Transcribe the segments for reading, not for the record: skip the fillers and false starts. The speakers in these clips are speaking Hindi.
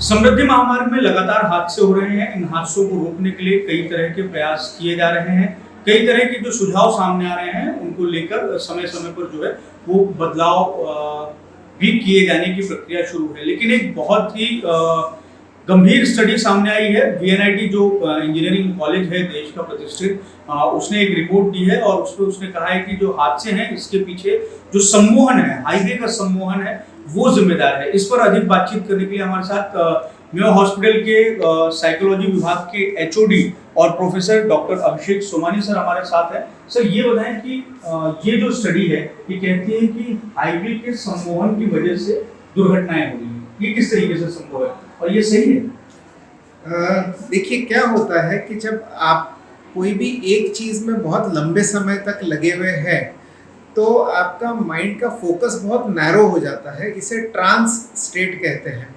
समृद्धि महामार्ग में लगातार हादसे हो रहे हैं। इन हादसों को रोकने के लिए कई तरह के प्रयास किए जा रहे हैं। कई तरह के जो सुझाव सामने आ रहे हैं उनको लेकर समय समय पर जो है वो बदलाव भी किए जाने की प्रक्रिया शुरू है। लेकिन एक बहुत ही गंभीर स्टडी सामने आई है। VNIT जो इंजीनियरिंग कॉलेज है देश का प्रतिष्ठित, उसने एक रिपोर्ट दी है और उसमें उसने कहा है कि जो हादसे हैं इसके पीछे जो सम्मोहन है, हाईवे का सम्मोहन है, वो जिम्मेदार है। इस पर अधिक बातचीत करने के लिए हमारे साथ मेयो हॉस्पिटल के साइकोलॉजी विभाग के HOD और प्रोफेसर डॉक्टर अभिषेक सोमानी सर हमारे साथ हैं। सर ये बताएं कि ये जो स्टडी है ये कहती है कि हाईवे के सम्मोहन की वजह से दुर्घटनाएं हो रही हैं, ये किस तरीके से संभव है और ये सही है? देखिए क्या होता है कि जब आप कोई भी एक चीज़ में बहुत लंबे समय तक लगे हुए हैं तो आपका माइंड का फोकस बहुत नैरो हो जाता है। इसे ट्रांस स्टेट कहते हैं।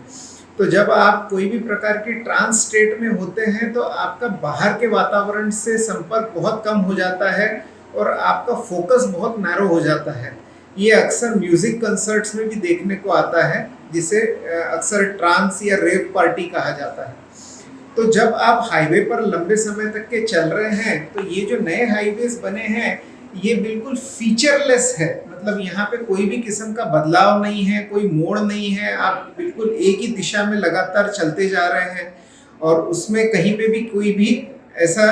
तो जब आप कोई भी प्रकार की ट्रांस स्टेट में होते हैं तो आपका बाहर के वातावरण से संपर्क बहुत कम हो जाता है और आपका फोकस बहुत नैरो हो जाता है। ये अक्सर म्यूजिक कंसर्ट्स में भी देखने को आता है, जिसे अक्सर ट्रांस या रेव पार्टी कहा जाता है। तो जब आप हाईवे पर लंबे समय तक के चल रहे हैं तो ये जो नए हाईवेज बने हैं ये बिल्कुल फीचरलेस है। मतलब यहाँ पे कोई भी किस्म का बदलाव नहीं है, कोई मोड़ नहीं है, आप बिल्कुल एक ही दिशा में लगातार चलते जा रहे हैं और उसमें कहीं पे भी कोई भी ऐसा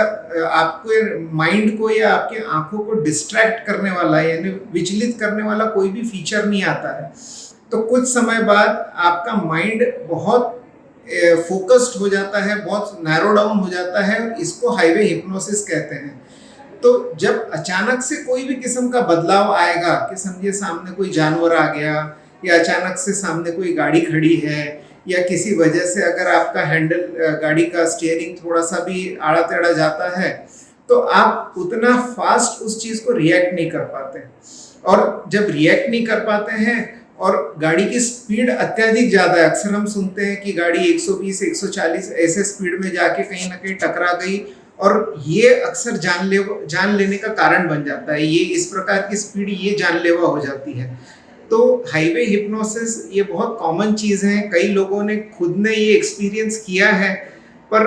आपके माइंड को या आपके आंखों को डिस्ट्रैक्ट करने वाला यानी विचलित करने वाला कोई भी फीचर नहीं आता है। तो कुछ समय बाद आपका माइंड बहुत फोकस्ड हो जाता है, बहुत नैरो डाउन हो जाता है और इसको हाईवे हिप्नोसिस कहते हैं। तो जब अचानक से कोई भी किस्म का बदलाव आएगा कि समझिए सामने कोई जानवर आ गया या अचानक से सामने कोई गाड़ी खड़ी है या किसी वजह से अगर आपका हैंडल गाड़ी का स्टीयरिंग थोड़ा सा भी आड़ा टेढ़ा जाता है तो आप उतना फास्ट उस चीज़ को रिएक्ट नहीं कर पाते। और जब रिएक्ट नहीं कर पाते हैं और गाड़ी की स्पीड अत्यधिक ज़्यादा है, अक्सर हम सुनते हैं कि गाड़ी 120 140 ऐसे स्पीड में जाके कहीं ना कहीं टकरा गई और ये अक्सर जान लेने का कारण बन जाता है। ये इस प्रकार की स्पीड ये जानलेवा हो जाती है। तो हाईवे हिप्नोसिस ये बहुत कॉमन चीज़ है, कई लोगों ने खुद ने ये एक्सपीरियंस किया है। पर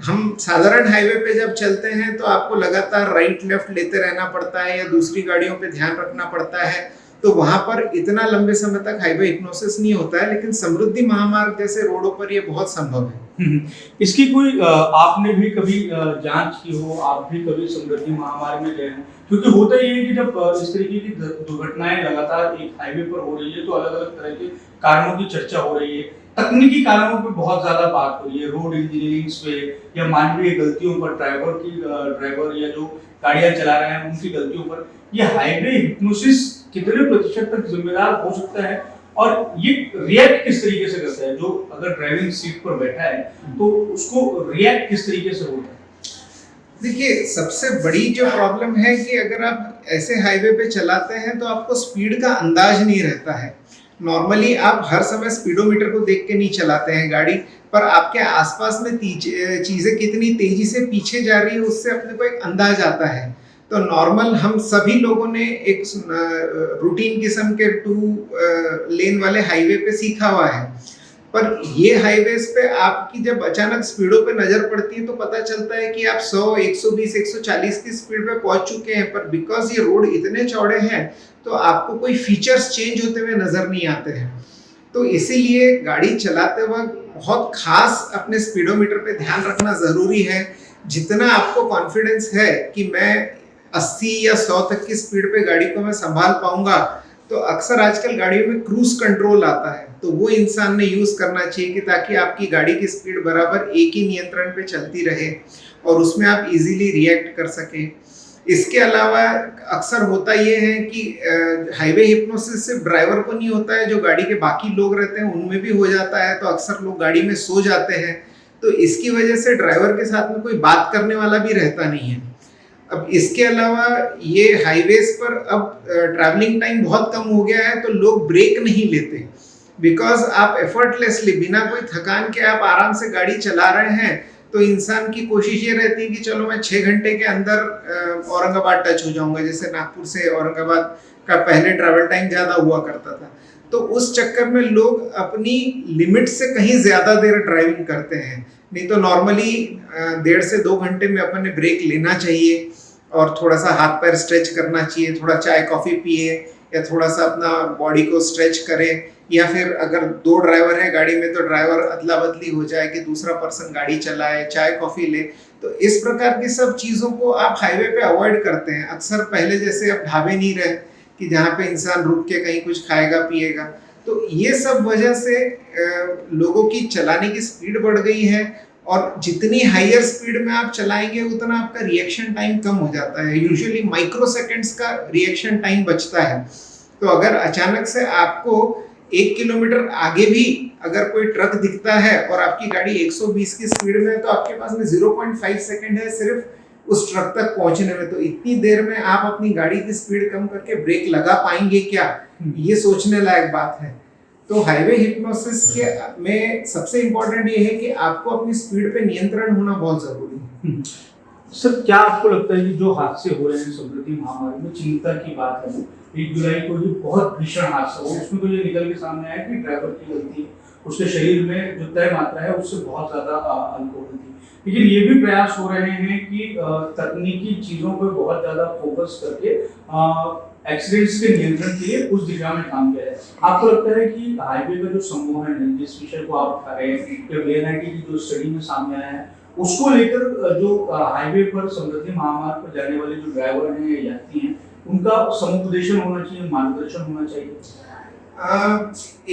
हम साधारण हाईवे पे जब चलते हैं तो आपको लगातार राइट लेफ्ट लेते रहना पड़ता है या दूसरी गाड़ियों पे ध्यान रखना पड़ता है, तो वहाँ पर इतना लंबे समय तक हाईवे हिप्नोसिस नहीं होता है। लेकिन समृद्धि महामार्ग जैसे रोडों पर ये बहुत संभव है। इसकी कोई आपने भी कभी जांच की हो, आप भी कभी समृद्धि महामार्ग में गए हैं? क्योंकि होता ही है कि जब इस तरीके की दुर्घटनाएं लगातार एक हाईवे पर हो रही है तो अलग अलग तरह के कारणों की चर्चा हो रही है, तकनीकी कारणों पर बहुत ज्यादा बात हो रही है, रोड इंजीनियरिंग पे या मानवीय गलतियों पर, ड्राइवर या जो गाड़ियां चला रहे हैं उनकी गलतियों पर। ये हाईवे हिप्नोसिस कितने प्रतिशत तक जिम्मेदार हो सकता है और ये रिएक्ट किस तरीके से करता है? जो अगर ड्राइविंग सीट पर बैठा है तो उसको रिएक्ट किस तरीके से होता है? देखिए सबसे बड़ी जो प्रॉब्लम है कि अगर आप ऐसे हाईवे पे चलाते हैं तो आपको स्पीड का अंदाज नहीं रहता है। नॉर्मली आप हर समय स्पीडोमीटर को देख के नहीं चलाते हैं गाड़ी, पर आपके आसपास में चीज़ें कितनी तेजी से पीछे जा रही है उससे अपने को एक अंदाज आता है। तो नॉर्मल हम सभी लोगों ने एक रूटीन किस्म के 2 लेन वाले हाईवे पे सीखा हुआ है। पर ये हाईवेज पे आपकी जब अचानक स्पीडों पे नज़र पड़ती है तो पता चलता है कि आप 100 120 140 की स्पीड पे पहुंच चुके हैं। पर बिकॉज ये रोड इतने चौड़े हैं तो आपको कोई फीचर्स चेंज होते हुए नज़र नहीं आते हैं। तो इसीलिए गाड़ी चलाते वक्त बहुत खास अपने स्पीडोमीटर पे ध्यान रखना ज़रूरी है। जितना आपको कॉन्फिडेंस है कि मैं 80 या 100 तक की स्पीड पे गाड़ी को मैं संभाल पाऊंगा, तो अक्सर आजकल गाड़ियों में क्रूज कंट्रोल आता है, तो वो इंसान ने यूज़ करना चाहिए कि ताकि आपकी गाड़ी की स्पीड बराबर एक ही नियंत्रण पे चलती रहे और उसमें आप इजीली रिएक्ट कर सकें। इसके अलावा अक्सर होता ये है कि हाईवे हिप्नोसिस सिर्फ ड्राइवर को नहीं होता है, जो गाड़ी के बाकी लोग रहते हैं उनमें भी हो जाता है। तो अक्सर लोग गाड़ी में सो जाते हैं, तो इसकी वजह से ड्राइवर के साथ में कोई बात करने वाला भी रहता नहीं है। अब इसके अलावा ये हाईवेज पर अब ट्रैवलिंग टाइम बहुत कम हो गया है तो लोग ब्रेक नहीं लेते। बिकॉज आप एफर्टलेसली बिना कोई थकान के आप आराम से गाड़ी चला रहे हैं तो इंसान की कोशिश ये रहती है कि चलो मैं 6 घंटे के अंदर औरंगाबाद टच हो जाऊंगा। जैसे नागपुर से औरंगाबाद का पहले ट्रैवल टाइम ज़्यादा हुआ करता था, तो उस चक्कर में लोग अपनी लिमिट से कहीं ज़्यादा देर ड्राइविंग करते हैं। नहीं तो नॉर्मली 1.5 से 2 घंटे में अपन ने ब्रेक लेना चाहिए और थोड़ा सा हाथ पैर स्ट्रेच करना चाहिए, थोड़ा चाय कॉफ़ी पिए या थोड़ा सा अपना बॉडी को स्ट्रेच करें, या फिर अगर 2 ड्राइवर हैं गाड़ी में तो ड्राइवर अदला बदली हो जाए कि दूसरा पर्सन गाड़ी चलाए, चाय कॉफ़ी ले। तो इस प्रकार की सब चीज़ों को आप हाईवे पे अवॉइड करते हैं। अक्सर पहले जैसे अब ढाबे नहीं रहे कि जहाँ पे इंसान रुक के कहीं कुछ खाएगा पिएगा, तो ये सब वजह से लोगों की चलाने की स्पीड बढ़ गई है, और जितनी हायर स्पीड में आप चलाएंगे उतना आपका रिएक्शन टाइम कम हो जाता है। यूजुअली माइक्रो सेकेंड्स का रिएक्शन टाइम बचता है। तो अगर अचानक से आपको 1 किलोमीटर आगे भी अगर कोई ट्रक दिखता है और आपकी गाड़ी 120 की स्पीड में है, तो आपके पास में 0.5 सेकेंड है सिर्फ उस ट्रक तक पहुंचने में। तो इतनी देर में आप अपनी गाड़ी की स्पीड कम करके ब्रेक लगा पाएंगे क्या, ये सोचने लायक बात है। तो हाईवे हिप्नोसिस के में सबसे इम्पोर्टेंट ये है कि आपको अपनी स्पीड पे नियंत्रण होना बहुत जरूरी है। सर, क्या आपको लगता है कि जो हादसे हो रहे हैं समृद्धि महामारी में, चिंता की बात है, 1 जुलाई को ये बहुत भीषण हादसा हुआ, उसमें तो ये निकल के सामने आया कि ड्राइवर की गलती है, उसके शरीर में जो तय मात्रा है उससे बहुत ज्यादा अल्कोहल थी। लेकिन ये भी प्रयास हो रहे हैं कि तकनीकी चीजों पर बहुत ज्यादा फोकस करके एक्सीडेंट्स के नियंत्रण के लिए उस दिशा में काम किया जाए। आपको लगता है कि हाईवे का जो समूह है, जिस विषय को आप उठा रहे हैं, या VNIT की जो स्टडी में सामने आया है, उसको लेकर जो हाईवे पर समृद्धि महामार्ग पर जाने वाले जो ड्राइवर हैं या यात्री हैं, उनका समुपदेशन होना चाहिए, मार्गदर्शन होना चाहिए।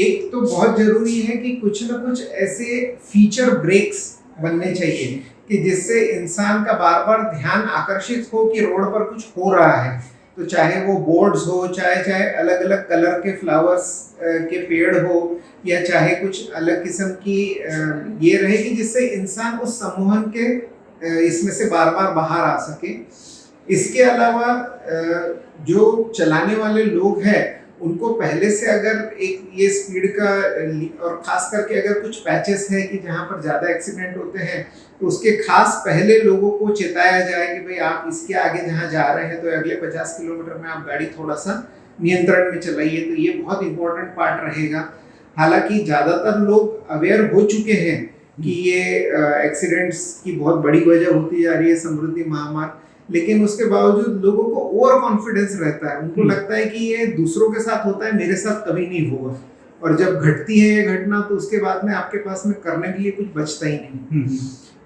एक तो बहुत जरूरी है कि कुछ ना कुछ ऐसे फीचर ब्रेक्स बनने चाहिए कि जिससे इंसान का बार बार ध्यान आकर्षित हो कि रोड पर कुछ हो रहा है। तो चाहे वो बोर्ड्स हो, चाहे अलग अलग कलर के फ्लावर्स के पेड़ हो, या चाहे कुछ अलग किस्म की ये रहे कि जिससे इंसान उस समूहन के इसमें से बार बार बाहर आ सके। इसके अलावा जो चलाने वाले लोग हैं उनको पहले से अगर एक ये स्पीड का, और खास करके अगर कुछ पैचेस है कि जहाँ पर ज़्यादा एक्सीडेंट होते हैं, तो उसके खास पहले लोगों को चेताया जाए कि भाई आप इसके आगे जहाँ जा रहे हैं तो अगले 50 किलोमीटर में आप गाड़ी थोड़ा सा नियंत्रण में चलाइए। तो ये बहुत इंपॉर्टेंट पार्ट रहेगा। हालांकि ज़्यादातर लोग अवेयर हो चुके हैं कि ये एक्सीडेंट्स की बहुत बड़ी वजह होती जा रही है समृद्धि महामार्ग, लेकिन उसके बावजूद लोगों को ओवर कॉन्फिडेंस रहता है। उनको लगता है कि ये दूसरों के साथ होता है, मेरे साथ कभी नहीं होगा। और जब घटती है ये घटना तो उसके बाद में आपके पास में करने के लिए कुछ बचता ही नहीं।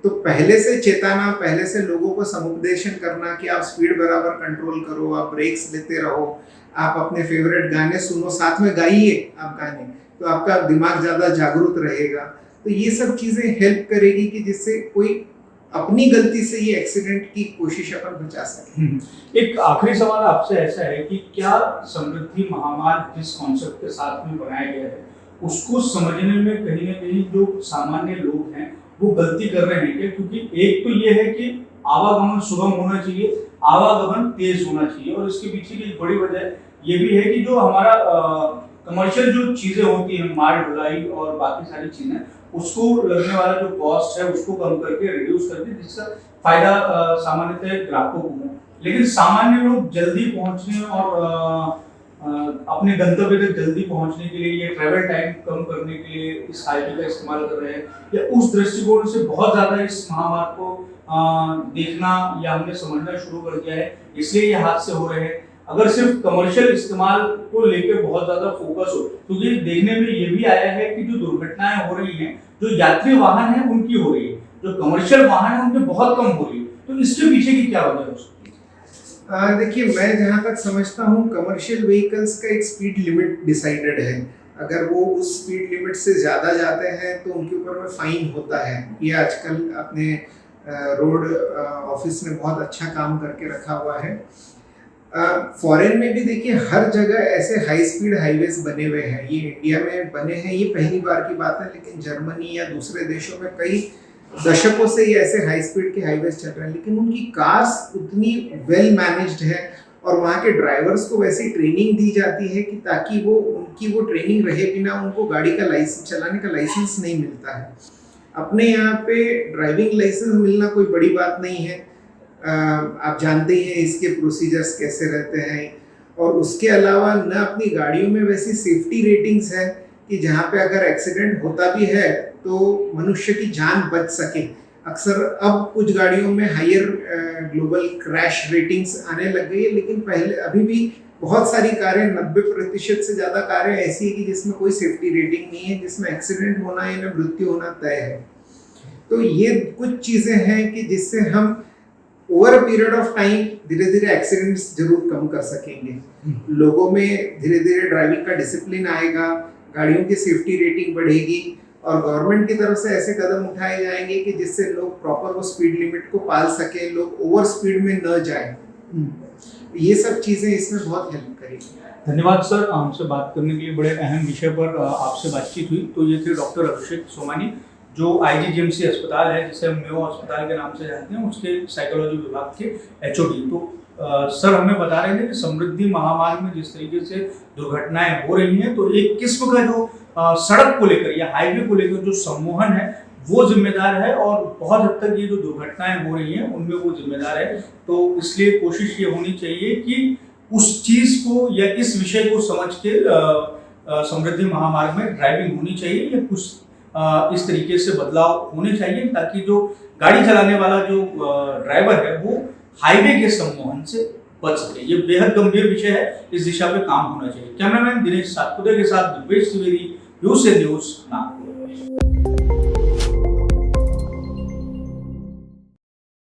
तो पहले से चेताना, पहले से लोगों को समुपदेशन करना कि आप स्पीड बराबर कंट्रोल करो, आप ब्रेक्स लेते रहो, आप अपने फेवरेट गाने सुनो, साथ में गाइए आप गाने, तो आपका दिमाग ज़्यादा जागरूक रहेगा। तो ये सब चीज़ें हेल्प करेगी कि जिससे कोई अपनी गलती से ये एक्सीडेंट की कोशिश अपन बचा सके। एक आखिरी सवाल आपसे ऐसा है कि क्या समृद्धि महामार्ग जिस कॉन्सेप्ट के साथ में बनाया गया है उसको समझने में कहीं ना कहीं जो सामान्य लोग हैं वो गलती कर रहे हैं क्या? क्योंकि एक तो ये है कि आवागमन सुगम होना चाहिए, आवागमन तेज होना चाहिए, और इसके पीछे की बड़ी वजह ये भी है कि जो हमारा कमर्शियल जो चीजें होती हैं, माल ढुलाई और बाकी सारी चीजें, उसको लगने वाला जो कॉस्ट है उसको कम करके, रिड्यूस करके, जिसका फायदा सामान्यतः ग्राहकों को हो। लेकिन सामान्य लोग जल्दी पहुंचने और अपने गंतव्य तक जल्दी पहुंचने के लिए, ये ट्रैवल टाइम कम करने के लिए इस हाईवे का इस्तेमाल कर रहे हैं, या उस दृष्टिकोण से बहुत ज्यादा इस महामार्ग को देखना या हमने समझना शुरू कर दिया है, इसलिए ये हादसे हो रहे हैं। अगर सिर्फ कमर्शियल इस्तेमाल को लेकर बहुत ज्यादा फोकस हो, तो ये देखने में ये भी आया है कि जो दुर्घटनाएं हो रही हैं, जो यात्री वाहन है उनकी हो रही है, जो कमर्शियल वाहन है उनके बहुत कम हो रही है। तो इसके पीछे की क्या वजह हो सकती है? देखिए, मैं जहाँ तक समझता हूँ कमर्शियल व्हीकल्स का एक स्पीड लिमिट डिसाइडेड है। अगर वो उस स्पीड लिमिट से ज़्यादा जाते हैं तो उनके ऊपर में फाइन होता है। ये आजकल अपने रोड ऑफिस ने बहुत अच्छा काम करके रखा हुआ है। फॉरेन में भी देखिए हर जगह ऐसे हाई स्पीड हाईवेज बने हुए हैं। ये इंडिया में बने हैं, ये पहली बार की बात है, लेकिन जर्मनी या दूसरे देशों में कई दशकों से ये ऐसे हाई स्पीड के हाईवेज चल रहे हैं। लेकिन उनकी कार्स उतनी वेल मैनेज्ड है और वहाँ के ड्राइवर्स को वैसी ट्रेनिंग दी जाती है कि ताकि उनकी वो ट्रेनिंग रहे बिना उनको गाड़ी का लाइसेंस, चलाने का लाइसेंस नहीं मिलता है। अपने यहाँ पे ड्राइविंग लाइसेंस मिलना कोई बड़ी बात नहीं है। आप जानते ही हैं इसके प्रोसीजर्स कैसे रहते हैं। और उसके अलावा न अपनी गाड़ियों में वैसी सेफ्टी रेटिंग्स है कि जहाँ पे अगर एक्सीडेंट होता भी है तो मनुष्य की जान बच सके। अक्सर अब कुछ गाड़ियों में हायर ग्लोबल क्रैश रेटिंग्स आने लग गई है, लेकिन पहले अभी भी बहुत सारी कारें 90% से ज़्यादा कारें ऐसी है कि जिसमें कोई सेफ्टी रेटिंग नहीं है, जिसमें एक्सीडेंट होना या मृत्यु होना तय है। तो ये कुछ चीज़ें हैं कि जिससे हम over a period of time धीरे धीरे एक्सीडेंट्स जरूर कम कर सकेंगे। लोगों में धीरे धीरे ड्राइविंग का डिसिप्लिन आएगा, गाड़ियों की सेफ्टी रेटिंग बढ़ेगी और गवर्नमेंट की तरफ से ऐसे कदम उठाए जाएंगे कि जिससे लोग प्रॉपर वो स्पीड लिमिट को पाल सके, लोग ओवर स्पीड में न जाए। ये सब चीज़ें इसमें बहुत हेल्प करेगी। धन्यवाद सर, हमसे बात करने के लिए। बड़े अहम विषय पर आपसे बातचीत हुई। तो ये थे डॉक्टर अभिषेक सोमानी, जो आईजीजीएमसी अस्पताल है, जिसे हम मेयो अस्पताल के नाम से जानते हैं, उसके साइकोलॉजी विभाग के एचओडी। तो सर हमें बता रहे थे कि समृद्धि महामार्ग में जिस तरीके से दुर्घटनाएं हो रही हैं, तो एक किस्म का जो सड़क को लेकर या हाईवे को लेकर जो सम्मोहन है वो जिम्मेदार है, और बहुत हद तक ये जो दुर्घटनाएं हो रही हैं उनमें वो जिम्मेदार है। तो इसलिए कोशिश ये होनी चाहिए कि उस चीज को या इस विषय को समझ के समृद्धि महामार्ग में ड्राइविंग होनी चाहिए, या कुछ इस तरीके से बदलाव होने चाहिए ताकि जो गाड़ी चलाने वाला जो ड्राइवर है वो हाईवे के सम्मोहन से बच सके। ये बेहद गंभीर विषय है, इस दिशा पे काम होना चाहिए। कैमरामैन दिनेश सातपुते के साथ दिपेश त्रिवेदी, न्यूज़ से न्यूज़ नागपुर।